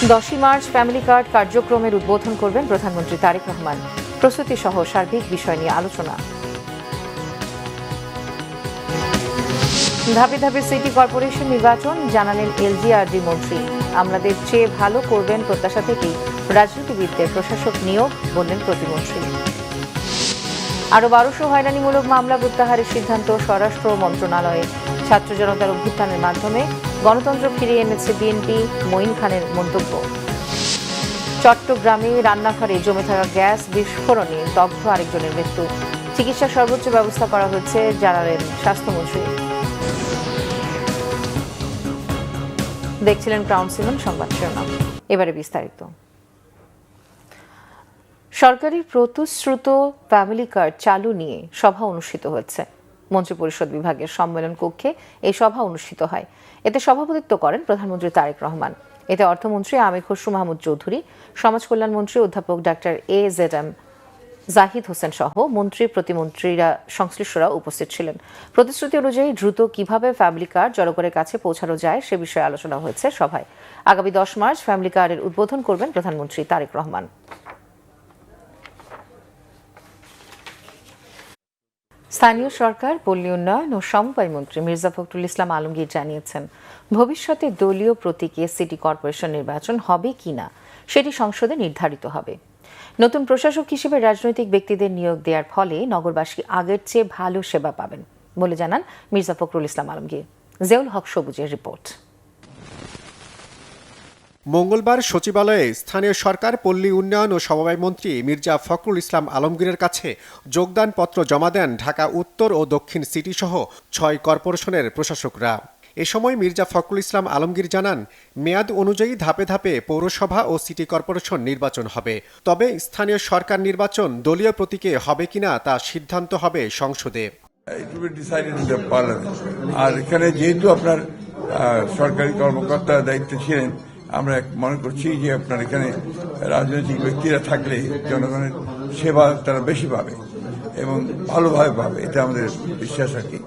10ই March family card কার্যক্রমের উদ্বোধন করবেন প্রধানমন্ত্রী তারেক রহমান। প্রস্তুতি সহ সার্বিক বিষয় নিয়ে আলোচনা। ধাপে ধাপে সিটি কর্পোরেশন নির্বাচন, জানালেন এলজিআরডি মন্ত্রী। আমাদের চেয়ে ভালো করবেন প্রত্যাশা থেকেই রাজনীতিবিদদের প্রশাসক নিয়োগ, বললেন প্রতিমন্ত্রী। আরও 1200 হয়রানিমূলক মামলা প্রত্যাহারের সিদ্ধান্ত স্বরাষ্ট্র মন্ত্রণালয়ে। ছাত্র জনতার অভ্যুত্থানের মাধ্যমে গণতন্ত্র ফিরিয়ে এনেছে বিএনপি, মঈন খানের মন্তব্য। চট্টগ্রামে রান্নাঘরে জমে থাকা গ্যাস বিস্ফোরণে দগ্ধ আরেকজনের মৃত্যু। চিকিৎসার সর্বোচ্চ ব্যবস্থা করা হয়েছে, জানালেন স্বাস্থ্যমন্ত্রী। দেখছিলেন ক্রাউন সিজন সংবাদ শিরোনাম। এবারে বিস্তারিত। সরকারি প্রতিশ্রুত ফ্যামিলি কার্ড চালু নিয়ে সভা অনুষ্ঠিত হয়েছে। মন্ত্রিপরিষদ বিভাগের সম্মেলন কক্ষে এই সভা অনুষ্ঠিত হয়। এতে সভাপতিত্ব করেন প্রধানমন্ত্রী তারেক রহমান। এতে অর্থমন্ত্রী আমির খসরু মাহমুদ চৌধুরী, সমাজ কল্যাণ মন্ত্রী অধ্যাপক ডাক্তার AZM জাহিদ হোসেন সহ মন্ত্রী, প্রতিমন্ত্রীরা, সংশ্লিষ্টরা উপস্থিত ছিলেন। প্রতিশ্রুতি অনুযায়ী দ্রুত কিভাবে ফ্যামিলি কার্ড জনগণের কাছে পৌঁছানো যায় সে বিষয়ে আলোচনা হয়েছে সভায়। আগামী 10 মার্চ ফ্যামিলি কার্ডের উদ্বোধন করবেন প্রধানমন্ত্রী তারেক রহমান। স্থানীয় সরকার, পল্লী উন্নয়ন ও সমবায় মন্ত্রী মির্জা ফখরুল ইসলাম আলমগীর জানিয়েছেন, ভবিষ্যতে দলীয় প্রতীকে সিটি কর্পোরেশন নির্বাচন হবে কিনা সেটি সংসদে নির্ধারিত হবে। নতুন প্রশাসক হিসেবে রাজনৈতিক ব্যক্তিদের নিয়োগ দেওয়ার ফলে নগরবাসী আগের চেয়ে ভালো সেবা পাবেন বলে জানান মির্জা ফখরুল ইসলাম আলমগীর। জিয়াউল হক সবুজের রিপোর্ট। মঙ্গলবার সচিবালয়ে স্থানীয় সরকার, পল্লী উন্নয়ন ও সমবায় মন্ত্রী মির্জা ফখরুল ইসলাম আলমগীরের কাছে যোগদানপত্র জমা দেন ঢাকা উত্তর ও দক্ষিণ সিটি সহ 6 কর্পোরেশনের প্রশাসকরা। এ সময় মির্জা ফখরুল ইসলাম আলমগীর জানান, মেয়াদ অনুযায়ী ধাপে ধাপে পৌরসভা ও সিটি কর্পোরেশন নির্বাচন হবে। তবে স্থানীয় সরকার নির্বাচন দলীয় প্রতীকে হবে কিনা তা সিদ্ধান্ত হবে সংসদে। আর এখানে যেহেতু আপনার সরকারি কর্মকর্তার দায়িত্বে ছিলেন, আমরা মনে করছি যে আপনার এখানে রাজনৈতিক ব্যক্তিরা থাকলে জনগণের সেবা তারা বেশি পাবে এবং ভালোভাবে পাবে, এটা আমাদের বিশ্বাস আর কি।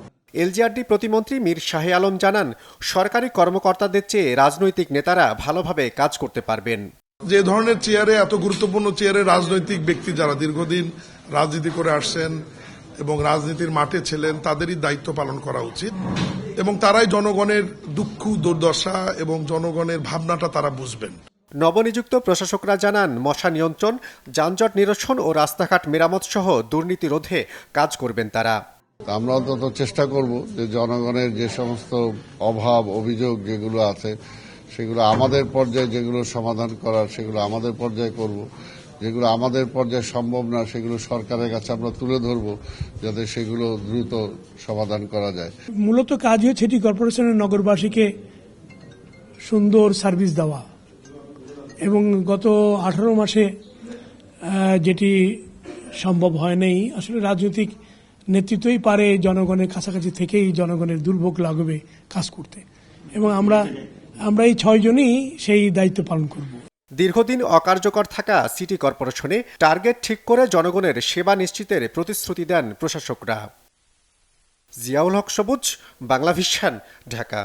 এলজিআরডি প্রতিমন্ত্রী মীর শাহে আলম জানান, সরকারি কর্মকর্তাদের চেয়ে রাজনৈতিক নেতারা ভালোভাবে কাজ করতে পারবেন। যে ধরনের চেয়ারে, এত গুরুত্বপূর্ণ চেয়ারে রাজনৈতিক ব্যক্তি যারা দীর্ঘদিন রাজনীতি করে আসছেন এবং রাজনীতির মাঠে ছিলেন, তাদেরই দায়িত্ব পালন করা উচিত এবং তারাই জনগণের দুঃখ দুর্দশা এবং জনগণের ভাবনাটা তারা বুঝবেন। নবনিযুক্ত প্রশাসকরা জানান, মশা নিয়ন্ত্রণ, যানজট নিরসন ও রাস্তাঘাট মেরামত সহ দুর্নীতি রোধে কাজ করবেন তারা। আমরা অন্তত চেষ্টা করব যে জনগণের যে সমস্ত অভাব অভিযোগ যেগুলো আছে সেগুলো আমাদের পর্যায়ে, যেগুলো সমাধান করার সেগুলো আমাদের পর্যায়ে করব, যেগুলো আমাদের পর্যায়ে সম্ভব না সেগুলো সরকারের কাছে আমরা তুলে ধরব, যাতে সেগুলো দ্রুত সমাধান করা যায়। মূলত কাজ হচ্ছে সিটি কর্পোরেশনের নগরবাসীকে সুন্দর সার্ভিস দেওয়া এবং গত 18 মাসে যেটি সম্ভব হয় নাই, আসলে রাজনৈতিক নেতৃত্বই পারে জনগণের কাছাকাছি থেকেই জনগণের দুর্ভোগ লাগবে কাজ করতে এবং আমরা এই 6 জনই সেই দায়িত্ব পালন করব। দীর্ঘদিন অকার্যকর থাকা সিটি কর্পোরেশনে টার্গেট ঠিক করে জনগণের সেবা নিশ্চিতের প্রতিশ্রুতি দেন প্রশাসকরা। জিয়াউল হক সবুজ, বাংলা ভিশন, ঢাকা।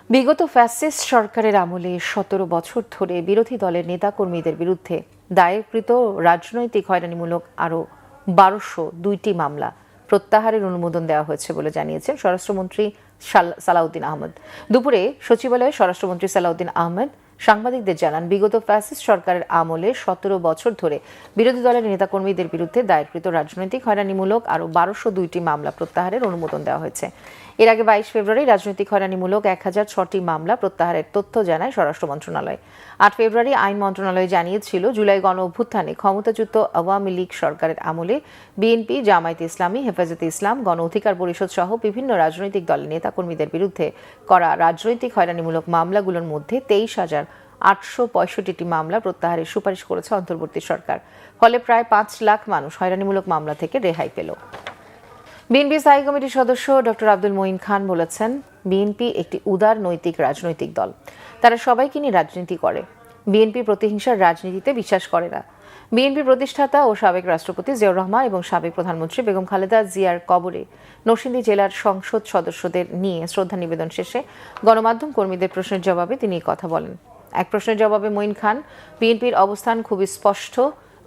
বিগত ফ্যাসিস্ট সরকারের আমলে 17 বছর ধরে বিরোধী দলের নেতাকর্মীদের বিরুদ্ধে দায়েরকৃত রাজনৈতিক হয়রানিমূলক আরও 1202টি মামলা প্রত্যাহারের অনুমোদন দেওয়া হয়েছে বলে জানিয়েছেন স্বরাষ্ট্রমন্ত্রী সালাউদ্দিন আহমেদ। দুপুরে সচিবালয়ে স্বরাষ্ট্রমন্ত্রী সালাউদ্দিন আহমেদ সাংবাদিকদের জানান, বিগত ফ্যাসিস্ট সরকারের আমলে 17 বছর ধরে বিরোধী দলের নেতাকর্মীদের বিরুদ্ধে দায়েরকৃত রাজনৈতিক হয়রানিমূলক আরও 1202টি মামলা প্রত্যাহারের অনুমোদন দেওয়া হয়েছে। এর আগে 22 ফেব্রুয়ারি রাজনৈতিক হয়রানিমূলক 1006টি মামলা প্রত্যাহারের তথ্য জানায় স্বরাষ্ট্র মন্ত্রণালয়। 8 ফেব্রুয়ারি আইন মন্ত্রণালয় জানিয়েছিল, জুলাই গণ অভ্যুত্থানে ক্ষমতাচ্যুত আওয়ামী লীগ সরকারের আমলে বিএনপি, জামায়াতে ইসলামী, হেফাজতে ইসলাম, গণ অধিকার পরিষদ সহ বিভিন্ন রাজনৈতিক দলের নেতাকর্মীদের বিরুদ্ধে করা রাজনৈতিক হয়রানিমূলক মামলাগুলোর মধ্যে 23,865টি মামলা প্রত্যাহারের সুপারিশ করেছে অন্তর্বর্তী সরকার। ফলে প্রায় 5 লাখ মানুষ হয়রানিমূলক মামলা থেকে রেহাই পেল। বিএনপি স্থায়ী কমিটির সদস্য ডক্টর আব্দুল মঈন খান বলেছেন, বিএনপি একটি উদার নৈতিক রাজনৈতিক দল। তারা সবাইকে নিয়ে রাজনীতি করে। বিএনপি প্রতিহিংসার রাজনীতিতে বিশ্বাস করে না। বিএনপির প্রতিষ্ঠাতা ও সাবেক রাষ্ট্রপতি জিয়াউর রহমান এবং সাবেক প্রধানমন্ত্রী বেগম খালেদা জিয়ার কবরে নরসিংদী জেলার সংসদ সদস্যদের নিয়ে শ্রদ্ধা নিবেদন শেষে গণমাধ্যম কর্মীদের প্রশ্নের জবাবে তিনি এই কথা বলেন। এক প্রশ্নের জবাবে মঈন খান, বিএনপির অবস্থান খুবই স্পষ্ট,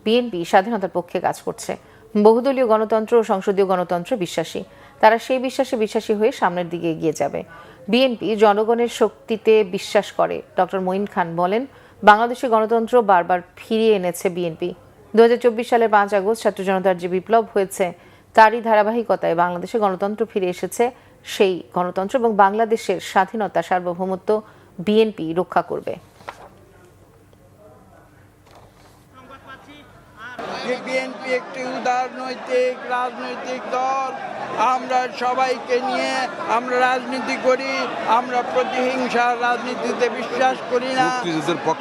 বিএনপি স্বাধীনতার পক্ষে কাজ করছে, বহুদলীয় গণতন্ত্র ও সংসদীয় গণতন্ত্রে বিশ্বাসী, তারা সেই বিশ্বাসী হয়ে সামনের দিকে এগিয়ে যাবে। বিএনপি জনগণের শক্তিতে বিশ্বাস করে। ডক্টর মঈন খান বলেন, বাংলাদেশের গণতন্ত্র বারবার ফিরিয়ে এনেছে বিএনপি। 2024 সালের 5 আগস্ট ছাত্র জনতার যে বিপ্লব হয়েছে তারই ধারাবাহিকতায় বাংলাদেশে গণতন্ত্র ফিরে এসেছে। সেই গণতন্ত্র এবং বাংলাদেশের স্বাধীনতা সার্বভৌমত্ব বিএনপি রক্ষা করবে। বিএনপি একটি উদারনৈতিক রাজনৈতিক দল। আমরা সবাইকে নিয়ে আমরা রাজনীতি করি, আমরা প্রতিহিংসার রাজনীতিতে বিশ্বাস করি না,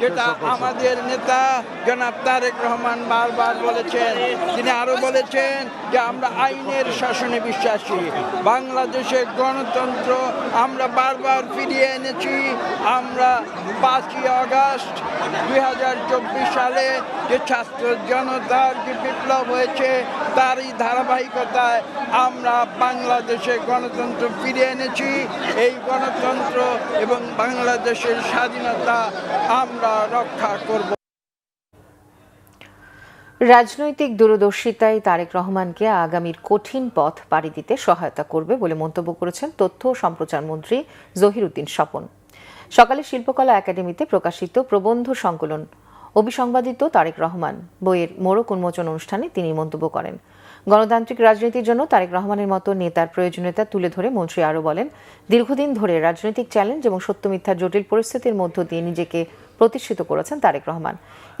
যেটা আমাদের নেতা জনাব তারেক রহমান বারবার বলেছেন। তিনি আরো বলেছেন যে আমরা আইনের শাসনে বিশ্বাসী, বাংলাদেশের গণতন্ত্র আমরা বারবার ফিরিয়ে এনেছি। আমরা 5ই আগস্ট 2024 সালে যে ছাত্র জনতার যে বিপ্লব হয়েছে তারই ধারাবাহিকতায় আমরা বাংলাদেশে গণতন্ত্র ফিরিয়ে এনেছি। এই গণতন্ত্র এবং বাংলাদেশের স্বাধীনতা আমরা রক্ষা করব। রাজনৈতিক দূরদর্শিতায় তারেক রহমানকে আগামীর কঠিন পথ পাড়ি দিতে সহায়তা করবে বলে মন্তব্য করেছেন তথ্য ও সম্প্রচার মন্ত্রী জহিরুদ্দিন স্বপন। সকালে শিল্পকলা একাডেমিতে প্রকাশিত প্রবন্ধ সংকলন অভিসংবাদিত তারেক রহমান বইয়ের মোড়ক উন্মোচন অনুষ্ঠানে তিনি মন্তব্য করেন। গণতান্ত্রিক রাজনীতির জন্য তারেক রহমানের মতো নেতার প্রয়োজনীয়তা তুলে ধরে মন্ত্রী আরও বলেন, দীর্ঘদিন ধরে রাজনৈতিক চ্যালেঞ্জ এবং সত্য মিথ্যার জটিল পরিস্থিতির মধ্য দিয়ে নিজেকে প্রতিষ্ঠিত করেছেন তারেক রহমান।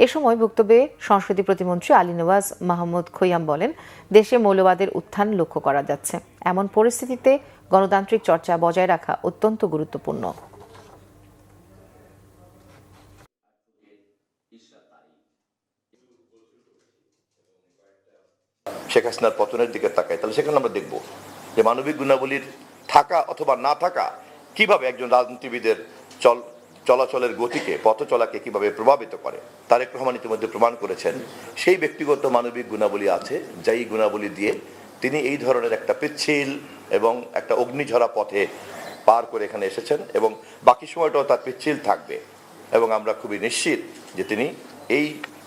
এ সময় বক্তব্যে সংস্কৃতি প্রতিমন্ত্রী আলী নওয়াজ মাহমুদ খৈয়াম বলেন, দেশে মৌলবাদের উত্থান লক্ষ্য করা যাচ্ছে। এমন পরিস্থিতিতে গণতান্ত্রিক চর্চা বজায় রাখা অত্যন্ত গুরুত্বপূর্ণ। শেখ হাসিনার পতনের দিকে তাকাই, তাহলে সেখানে আমরা দেখব যে মানবিক গুণাবলীর থাকা অথবা না থাকা কিভাবে একজন রাজনীতিবিদের চলাচলের গতিকে, পথ চলাকে কিভাবে প্রভাবিত করে। তারেক রহমান ইতিমধ্যে প্রমাণ করেছেন সেই ব্যক্তিগত মানবিক গুণাবলী আছে, যেই গুণাবলী দিয়ে তিনি এই ধরনের একটা পিচ্ছিল এবং একটা অগ্নিঝরা পথে পার করে এখানে এসেছেন এবং বাকি সময়টাও তার পিচ্ছিল থাকবে। এবং আমরা খুবই নিশ্চিত যে তিনি এই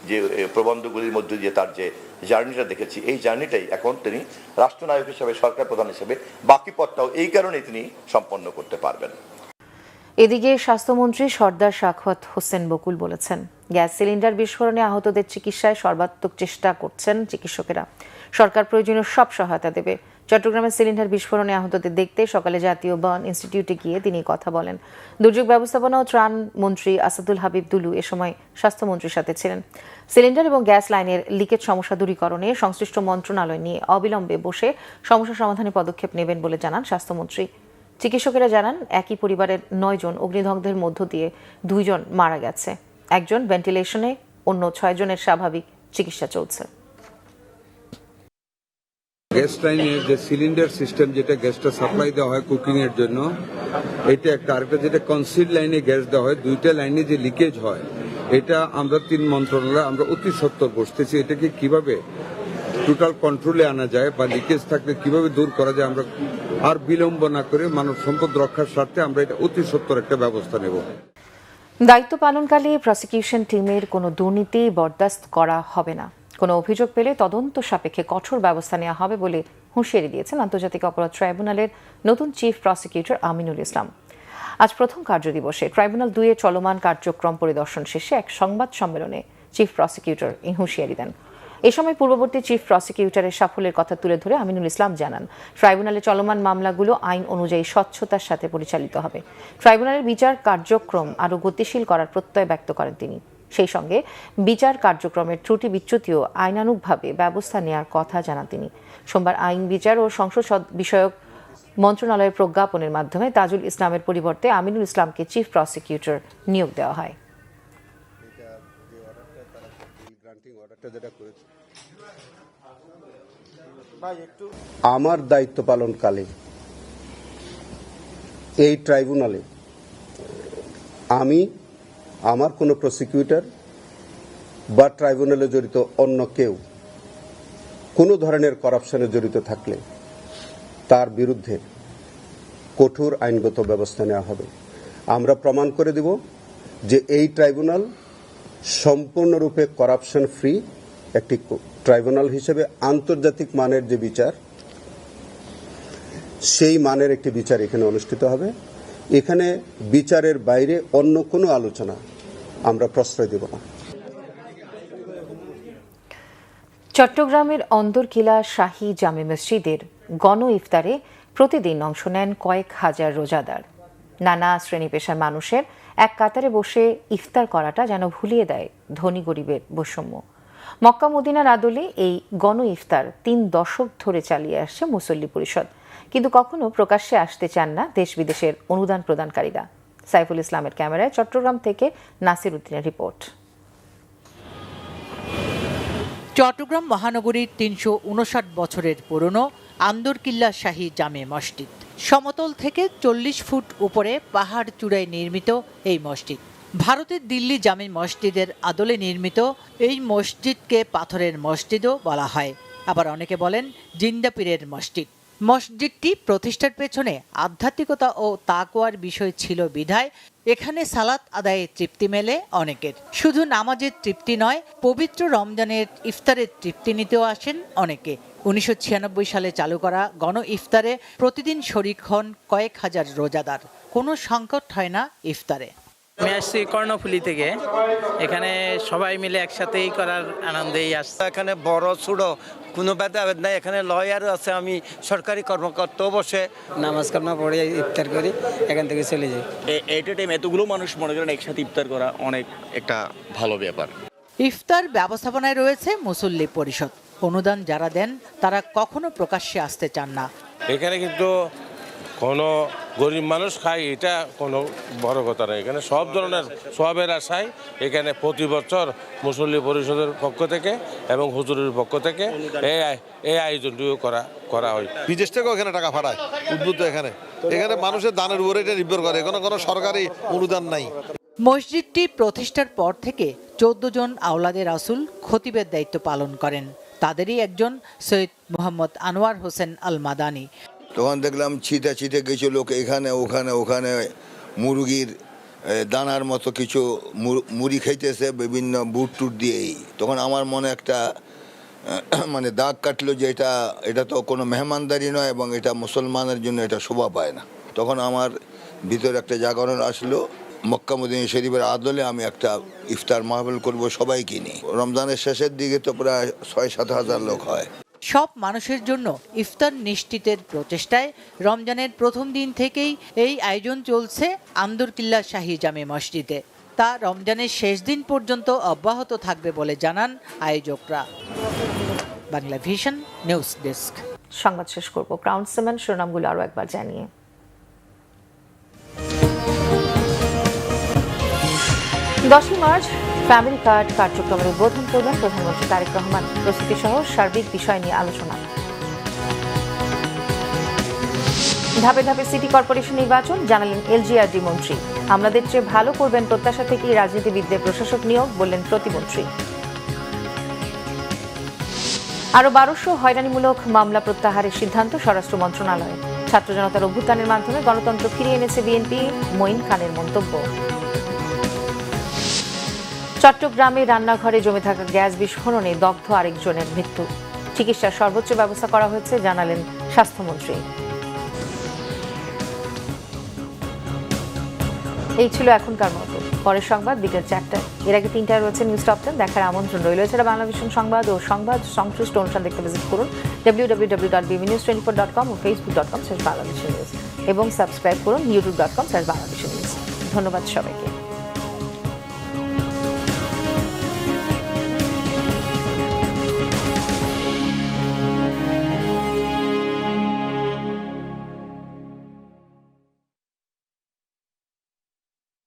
যে প্রবন্ধগুলির মধ্যে দিয়ে তার যে জার্নিটা দেখেছি, এই জার্নিটাই এখন তিনি রাষ্ট্রনায়ক হিসেবে, সরকার প্রধান হিসেবে বাকি পথটাও এই কারণেই তিনি সম্পন্ন করতে পারবেন। এদিকে স্বাস্থ্যমন্ত্রী সর্দার সাখাওয়াত হোসেন বকুল বলেছেন, গ্যাস সিলিন্ডার বিস্ফোরণে আহতদের চিকিৎসায় সর্বাত্মক চেষ্টা করছেন চিকিৎসকেরা। সরকার প্রয়োজনীয় সব সহায়তা দেবে। চট্টগ্রামের সিলিন্ডার বিস্ফোরণে আহতদের দেখতে সকালে জাতীয় বার্ন ইনস্টিটিউটে গিয়ে তিনি কথা বলেন। দুর্যোগ ব্যবস্থাপনা ও ত্রাণ মন্ত্রী আসাদুল হাবিব দুলু এ সময় স্বাস্থ্যমন্ত্রীর সাথে ছিলেন। সিলিন্ডার এবং গ্যাস লাইনের লিকেজ সমস্যা দূরীকরণে সংশ্লিষ্ট মন্ত্রণালয় নিয়ে অবিলম্বে বসে সমস্যা সমাধানে পদক্ষেপ নেবেন বলে জানান স্বাস্থ্যমন্ত্রী। চিকিৎসকেরা জানান, একই পরিবারের 9 জন অগ্নিদগ্ধের মধ্য দিয়ে 2 জন মারা গেছে, 1 জন ভেন্টিলেশনে, অন্য 6 জনের স্বাভাবিক চিকিৎসা চলছে। গ্যাস লাইনের যে সিলিন্ডার সিস্টেম, যেটা গ্যাসটা সাপ্লাই দেওয়া হয় কুকিং এর জন্য, এটা একটা। আরেকটা যেটা কনসিল লাইনে গ্যাস দেওয়া হয়, 2টা লাইনে যে লিকেজ হয়, এটা আমরা 3 মন্ত্রণালয় আমরা অতি সত্বর বসতেছি। এটাকে কিভাবে টোটাল কন্ট্রোলে আনা যায় বা লিকেজ থাকলে কিভাবে দূর করা যায়, আমরা আর বিলম্ব না করে মানব সম্পদ রক্ষার স্বার্থে আমরা এটা অতি সত্বর একটা ব্যবস্থা নেব। দায়িত্ব পালনকালে প্রসিকিউশন টিমের কোনো দুর্নীতি বরদাস্ত করা হবে না। কোনো অভিযোগ পেলে তদন্ত সাপেক্ষে কঠোর ব্যবস্থা নেওয়া হবে বলে হুঁশিয়ারি দিয়েছেন আন্তর্জাতিক অপরাধ ট্রাইব্যুনালের নতুন চিফ প্রসিকিউটর আমিনুল ইসলাম। আজ প্রথম কার্যদিবসে ট্রাইব্যুনাল 2 এর চলমান কার্যক্রম পরিদর্শন শেষে এক সংবাদ সম্মেলনে চিফ প্রসিকিউটর এই হুঁশিয়ারি দেন। এ সময় পূর্ববর্তী চিফ প্রসিকিউটরের সাফল্যের কথা তুলে ধরে আমিনুল ইসলাম জানান, ট্রাইব্যুনালে চলমান মামলাগুলো আইন অনুযায়ী স্বচ্ছতার সাথে পরিচালিত হবে। ট্রাইব্যুনালের বিচার কার্যক্রম আরও গতিশীল করার প্রত্যয় ব্যক্ত করেন তিনি। সেই সঙ্গে বিচার কার্যক্রমের ত্রুটি বিচ্যুতিও আইনানুগভাবে ব্যবস্থা নেওয়ার কথা জানান তিনি। সোমবার আইন, বিচার ও সংসদ বিষয়ক মন্ত্রণালয়ের প্রজ্ঞাপনের মাধ্যমে তাজুল ইসলামের পরিবর্তে আমিনুল ইসলামকে চিফ প্রসিকিউটর নিয়োগ দেওয়া হয়। আমার দায়িত্ব পালনকালে এই ট্রাইব্যুনালে আমি, আমার কোনো প্রসিকিউটর বা ট্রাইব্যুনালে জড়িত অন্য কেউ কোনো ধরনের করাপশনে জড়িত থাকলে তার বিরুদ্ধে কঠোর আইনগত ব্যবস্থা নেওয়া হবে। আমরা প্রমাণ করে দেব যে এই ট্রাইব্যুনাল সম্পূর্ণরূপে করাপশন ফ্রি একটি ট্রাইব্যুনাল হিসেবে আন্তর্জাতিক মানের যে বিচার, সেই মানের একটি বিচার এখানে অনুষ্ঠিত হবে। এখানে বিচারের বাইরে অন্য কোনো আলোচনা আমরা প্রশ্রয় দেব না। চট্টগ্রামের অন্দরকিলা শাহী জামে মসজিদের গণ ইফতারে প্রতিদিন অংশ নেন কয়েক হাজার রোজাদার। নানা শ্রেণী পেশার মানুষের এক কাতারে বসে ইফতার করাটা যেন ভুলিয়ে দেয় ধনী গরিবের বৈষম্য। মক্কা মদিনার আদলে এই গণ ইফতার 3 দশক ধরে চালিয়ে আসছে মুসল্লি পরিষদ, কিন্তু কখনো প্রকাশ্যে আসতে চান না দেশ বিদেশের অনুদান প্রদানকারীরা। সাইফুল ইসলামের ক্যামেরায় চট্টগ্রাম থেকে নাসির উদ্দিনের রিপোর্ট। চট্টগ্রাম মহানগরীর 359 বছরের পুরনো আন্দরকিল্লা শাহী জামে মসজিদ। সমতল থেকে 40 ফুট উপরে পাহাড় চূড়ায় নির্মিত এই মসজিদ। ভারতের দিল্লি জামে মসজিদের আদলে নির্মিত এই মসজিদকে পাথরের মসজিদও বলা হয়, আবার অনেকে বলেন জিন্দা পীরের মসজিদ। মসজিদটি প্রতিষ্ঠার পেছনে আধ্যাত্মিকতা ও তাকওয়ার বিষয় ছিল বিধায় এখানে সালাত আদায়ে তৃপ্তি মেলে অনেকের। শুধু নামাজের তৃপ্তি নয়, পবিত্র রমজানের ইফতারের তৃপ্তি নিতেও আসেন অনেকে। 1996 সালে চালু করা গণ ইফতারে প্রতিদিন শরিক হন কয়েক হাজার রোজাদার। কোনো সংকট হয় না ইফতারে। আমি আসছি কর্ণফুলী থেকে, এখানে সবাই মিলে একসাথেই করার আনন্দেই আসছে। এখানে বড় ছোট কোনো ভেদাভেদ নাই, এখানে লয়ারও আছে, আমি সরকারি কর্মকর্তাও বসে নামাজ কালামা পড়ে ইফতার করি, এখান থেকে চলে যাই। এট এ টাইম এতগুলো মানুষ মনে করেন একসাথে ইফতার করা অনেক একটা ভালো ব্যাপার। ইফতার ব্যবস্থাপনায় রয়েছে মুসল্লি পরিষদ। অনুদান যারা দেন তারা কখনো প্রকাশ্যে আসতে চান না। এখানে কিন্তু কোনো গরিব মানুষ খায় এটা কোনো বড় কথা নয়। এখানে সব ধরনের সবের আশায় এখানে প্রতি বছর মুসল্লি পরিষদের পক্ষ থেকে এবং হুজুরের পক্ষ থেকে এই আয়োজনটিও করা হয়। বিদেশ থেকেও এখানে টাকা পাঠায় উদ্বুদ্ধ। এখানে মানুষের দানের উপরে এটা নির্ভর করে, কোনো সরকারি অনুদান নাই। মসজিদটি প্রতিষ্ঠার পর থেকে 14 জন আওলাদে রাসূল খতিবের দায়িত্ব পালন করেন। তাদেরই একজন সৈয়দ মোহাম্মদ আনোয়ার হোসেন আল মাদানী। তখন দেখলাম ছিটে কিছু লোক এখানে ওখানে মুরগির দানার মতো কিছু মুড়ি খাইতেছে বিভিন্ন বুট টুট দিয়েই। তখন আমার মনে একটা মানে দাগ কাটলো যে এটা তো কোনো মেহমানদারি নয় এবং এটা মুসলমানের জন্য এটা শোভা পায় না। তখন আমার ভিতরে একটা জাগরণ আসলো, মক্কা মদিনা শরীফের আদলে আমি একটা ইফতার মাহফিল করব সবাইকে নিয়ে। রমজানের শেষের দিকে তো প্রায় 6-7 হাজার লোক হয়। সব মানুষের জন্য ইফতার নিশ্চিতের প্রচেষ্টায় রমজানের প্রথম দিন থেকেই এই আয়োজন চলছে আন্দরকিল্লা শাহী জামে মসজিদে। তা রমজানের শেষ দিন পর্যন্ত অব্যাহত থাকবে বলে জানান আয়োজকরা। Bangla vision news desk. সংবাদ শেষ করব ক্রাউন সিমেন্ট শিরোনামগুলো আরও একবার জানিয়ে। 10 মার্চ ফ্যামিলি কার্ড কার্যক্রমের উদ্বোধন করবেন প্রধানমন্ত্রী তারেক রহমান। প্রস্তুতি সহ সার্বিক বিষয় নিয়ে আলোচনা। ধাপে ধাপে সিটি কর্পোরেশন নির্বাচন, জানালেন এলজিআরডি মন্ত্রী। আমাদের চেয়ে ভালো করবেন প্রত্যাশা থেকেই রাজনীতিবিদদের প্রশাসক নিয়োগ, বললেন প্রতিমন্ত্রী। আরও 1200 হয়রানিমূলক মামলা প্রত্যাহারের সিদ্ধান্ত স্বরাষ্ট্র মন্ত্রণালয়ের। ছাত্র জনতার অভ্যুত্থানের মাধ্যমে গণতন্ত্র ফিরিয়ে এনেছে বিএনপি, মঈন খানের মন্তব্য। চট্টগ্রামে রান্নাঘরে জমে থাকা গ্যাস বিস্ফোরণে দগ্ধ আরেকজনের মৃত্যু। চিকিৎসার সর্বোচ্চ ব্যবস্থা করা হয়েছে, জানালেন স্বাস্থ্যমন্ত্রী। এই ছিল এখনকার মতো। পরের সংবাদ বিকেল 4টায়। এর আগে 3টায় রয়েছে নিউজ টপ 10 দেখার আমন্ত্রণ রইল। এছাড়া বাংলা ভিশন সংবাদ ও সংবাদ সংশ্লিষ্ট অনুষ্ঠান দেখতে ভিজিট করুন www.bbnews24.com ও facebook.com/bangladeshinews এবং সাবস্ক্রাইব করুন youtube.com/bangladeshinews। ধন্যবাদ সবাইকে।